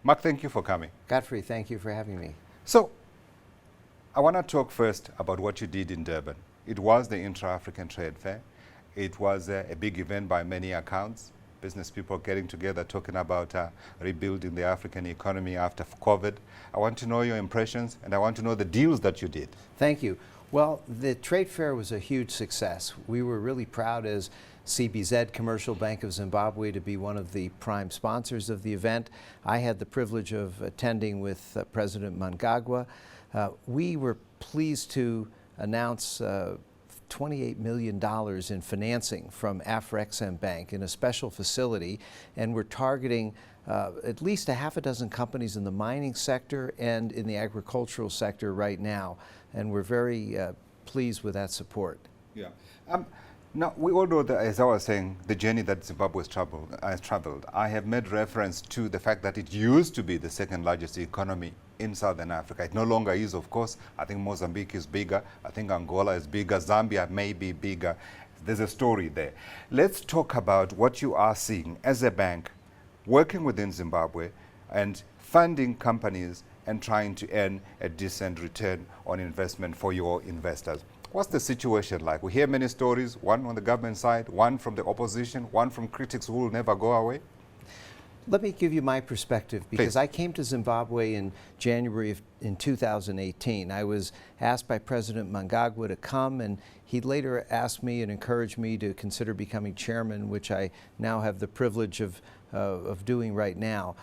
Marc, thank you for coming. Godfrey, thank you for having me. So, I want to talk first about what you did in Durban. It was the Intra-African Trade Fair. It was a big event by many accounts. Business people getting together, talking about rebuilding the African economy after COVID. I want to know your impressions, and I want to know the deals that you did. Thank you. Well, the trade fair was a huge success. We were really proud as CBZ, Commercial Bank of Zimbabwe, to be one of the prime sponsors of the event. I had the privilege of attending with President Mnangagwa. We were pleased to announce $28 million in financing from Afrexim Bank in a special facility, and we're targeting at least a half a dozen companies in the mining sector and in the agricultural sector right now, and we're very pleased with that support. Yeah. Now, we all know that, as I was saying, the journey that Zimbabwe has traveled. I have made reference to the fact that it used to be the second largest economy in Southern Africa. It no longer is, of course. I think Mozambique is bigger. I think Angola is bigger. Zambia may be bigger. There's a story there. Let's talk about what you are seeing as a bank working within Zimbabwe and funding companies and trying to earn a decent return on investment for your investors. What's the situation like? We hear many stories, one on the government side, one from the opposition, one from critics who will never go away. Let me give you my perspective, because Please. I came to Zimbabwe in January in 2018. I was asked by President Mnangagwa to come, and he later asked me and encouraged me to consider becoming chairman, which I now have the privilege of doing right now.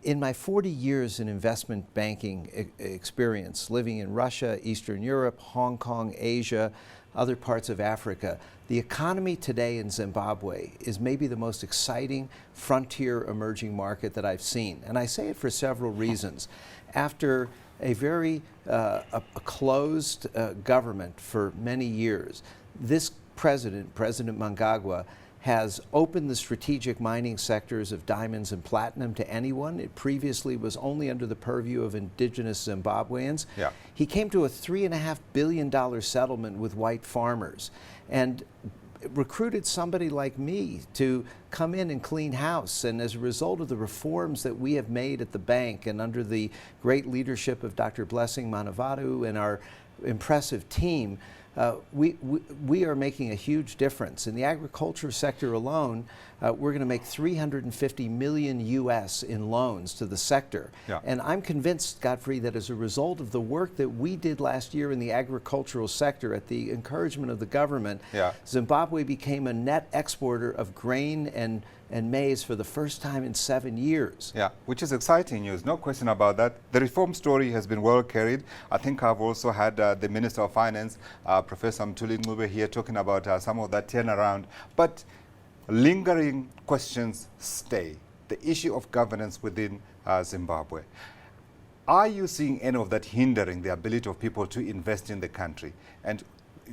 In my 40 years in investment banking experience, living in Russia, Eastern Europe, Hong Kong, Asia, other parts of Africa, the economy today in Zimbabwe is maybe the most exciting frontier emerging market that I've seen. And I say it for several reasons. After a very closed government for many years, this President Mnangagwa, has opened the strategic mining sectors of diamonds and platinum to anyone. It previously was only under the purview of indigenous Zimbabweans. Yeah. He came to a $3.5 billion settlement with white farmers and recruited somebody like me to come in and clean house. And as a result of the reforms that we have made at the bank and under the great leadership of Dr. Blessing Manavatu and our impressive team, we are making a huge difference. In the agriculture sector alone, we're going to make $350 million US in loans to the sector. Yeah. And I'm convinced, Godfrey, that as a result of the work that we did last year in the agricultural sector at the encouragement of the government, yeah, Zimbabwe became a net exporter of grain and maize for the first time in 7 years. Yeah, which is exciting news, no question about that. The reform story has been well carried. I think I've also had the Minister of Finance, Professor Mthuli Ncube, here talking about some of that turnaround. But lingering questions stay. The issue of governance within Zimbabwe. Are you seeing any of that hindering the ability of people to invest in the country? And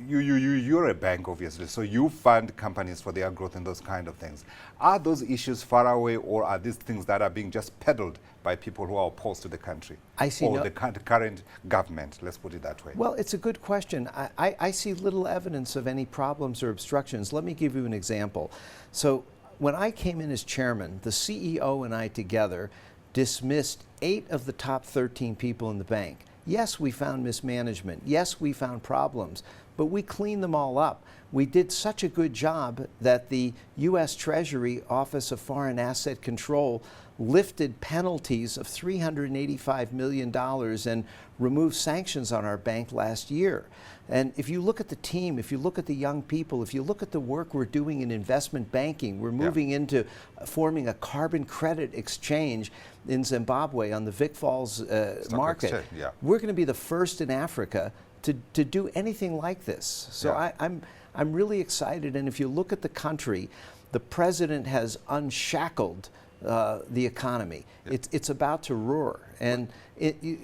you're a bank, obviously, so you fund companies for their growth and those kind of things. Are those issues far away, or are these things that are being just peddled by people who are opposed to the country? The current government, let's put it that way. Well, it's a good question. I see little evidence of any problems or obstructions. Let me give you an example. So when I came in as chairman, the CEO and I together dismissed 8 of the top 13 people in the bank. Yes, we found mismanagement. Yes, we found problems, but we cleaned them all up. We did such a good job that the U.S. Treasury Office of Foreign Asset Control lifted penalties of $385 million and removed sanctions on our bank last year. And if you look at the team, if you look at the young people, if you look at the work we're doing in investment banking, we're moving into forming a carbon credit exchange in Zimbabwe on the Vic Falls market. Yeah. We're going to be the first in Africa to do anything like this. So yeah. I'm really excited. And if you look at the country, the president has unshackled the economy. Yeah. It's about to roar. And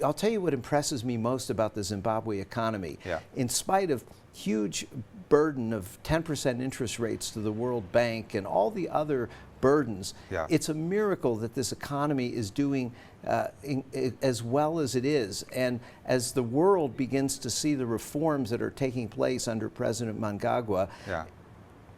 I'll tell you what impresses me most about the Zimbabwe economy. Yeah. In spite of huge burden of 10% interest rates to the World Bank and all the other burdens, yeah. It's a miracle that this economy is doing as well as it is. And as the world begins to see the reforms that are taking place under President Mnangagwa, yeah.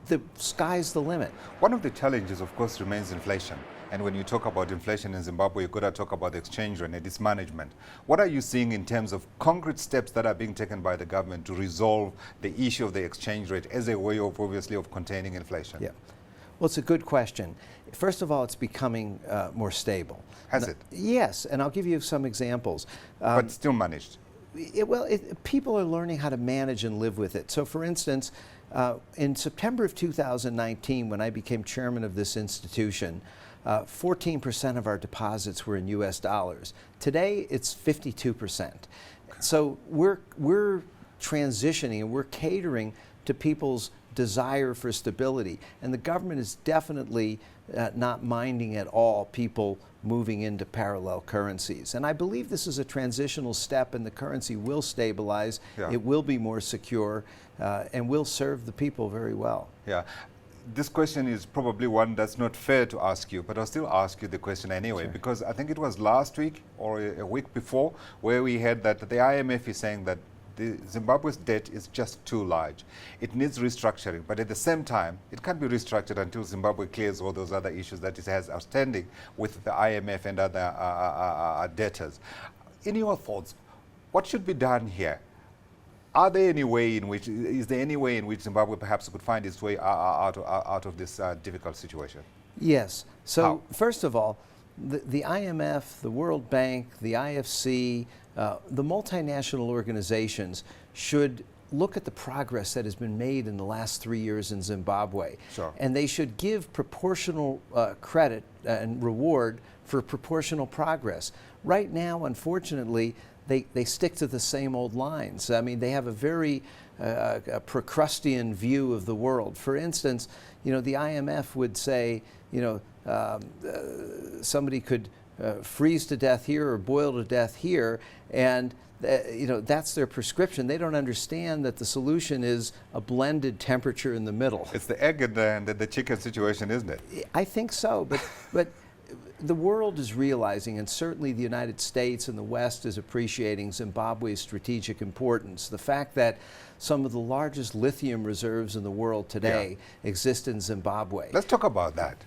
the sky's the limit. One of the challenges, of course, remains inflation. And when you talk about inflation in Zimbabwe, you've got to talk about the exchange rate and its management. What are you seeing in terms of concrete steps that are being taken by the government to resolve the issue of the exchange rate as a way of, obviously, of containing inflation? Yeah. Well, it's a good question. First of all, it's becoming more stable. Has it? Yes, and I'll give you some examples. But still managed? People are learning how to manage and live with it. So, for instance, in September of 2019, when I became chairman of this institution, 14% of our deposits were in U.S. dollars. Today, it's 52%. So we're transitioning and we're catering to people's desire for stability. And the government is definitely not minding at all people moving into parallel currencies. And I believe this is a transitional step, and the currency will stabilize, it will be more secure, and will serve the people very well. Yeah. This question is probably one that's not fair to ask you, but I'll still ask you the question anyway, sure. Because I think it was last week or a week before where we heard that the IMF is saying that Zimbabwe's debt is just too large. It needs restructuring, but at the same time, it can't be restructured until Zimbabwe clears all those other issues that it has outstanding with the IMF and other debtors. In your thoughts, what should be done here? Is there any way in which Zimbabwe perhaps could find its way out of this difficult situation? Yes. So first of all, the IMF, the World Bank, the IFC, the multinational organizations should look at the progress that has been made in the last 3 years in Zimbabwe. Sure. And they should give proportional credit and reward for proportional progress. Right now, unfortunately, they stick to the same old lines. I mean, they have a very Procrustean view of the world. For instance, the IMF would say, somebody could freeze to death here or boil to death here, and that's their prescription. They don't understand that the solution is a blended temperature in the middle. It's the egg and the chicken situation, isn't it? I think so, but the world is realizing, and certainly the United States and the West is appreciating Zimbabwe's strategic importance. The fact that some of the largest lithium reserves in the world today exist in Zimbabwe. Let's talk about that.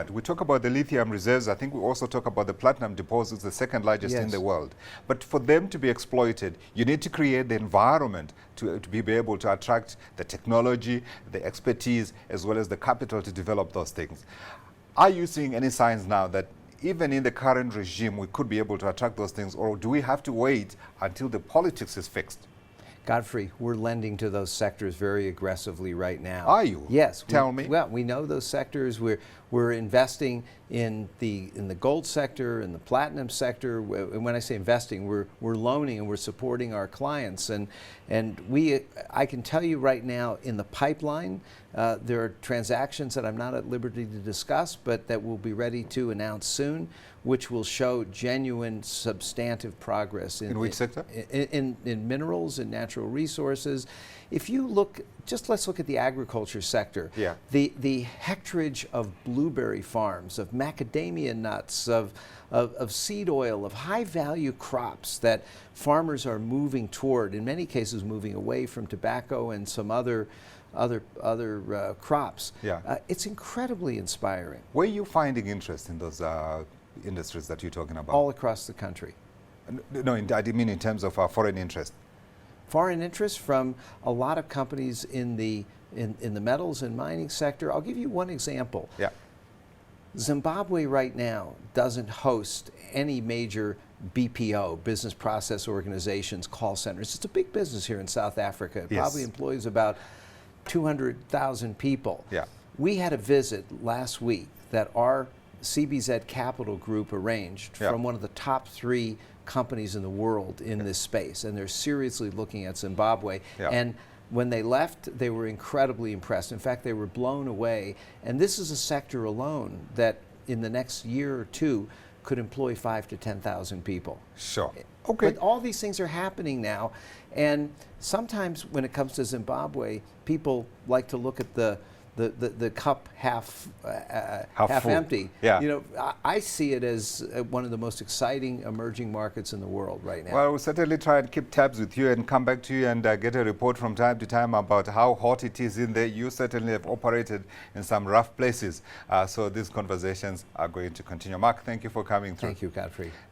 We talk about the lithium reserves. I think we also talk about the platinum deposits, the second largest in the world. But for them to be exploited, you need to create the environment to be able to attract the technology, the expertise, as well as the capital to develop those things. Are you seeing any signs now that even in the current regime we could be able to attract those things, or do we have to wait until the politics is fixed? Godfrey, we're lending to those sectors very aggressively right now. Are you? Yes. Tell me. Well, we know those sectors. We're investing in the gold sector, in the platinum sector. And when I say investing, we're loaning and we're supporting our clients. And I can tell you right now, in the pipeline, there are transactions that I'm not at liberty to discuss, but that we'll be ready to announce soon, which will show genuine, substantive progress. In which sector? In minerals and natural resources. If you look, let's look at the agriculture sector. Yeah. The hectarage of blueberry farms, of macadamia nuts, of seed oil, of high-value crops that farmers are moving toward, in many cases moving away from tobacco and some other crops. Yeah. It's incredibly inspiring. Where are you finding interest in those industries that you're talking about? All across the country. No, I mean in terms of foreign interest. Foreign interest from a lot of companies in the metals and mining sector. I'll give you one example. Yeah. Zimbabwe right now doesn't host any major BPO, business process organizations, call centers. It's a big business here in South Africa. It probably employs about 200,000 people. Yeah. We had a visit last week that our CBZ Capital Group arranged from one of the top 3 companies in the world in this space, and they're seriously looking at Zimbabwe. And when they left, they were incredibly impressed. In fact, they were blown away. And this is a sector alone that in the next year or 2 could employ 5,000 to 10,000 people. Sure. Okay. But all these things are happening now, and sometimes when it comes to Zimbabwe, people like to look at the the cup half full. empty. Yeah. You know, I see it as one of the most exciting emerging markets in the world right now. Well, we'll certainly try and keep tabs with you and come back to you and get a report from time to time about how hot it is in there. You certainly have operated in some rough places. So these conversations are going to continue. Mark, thank you for coming through. Thank you, Godfrey.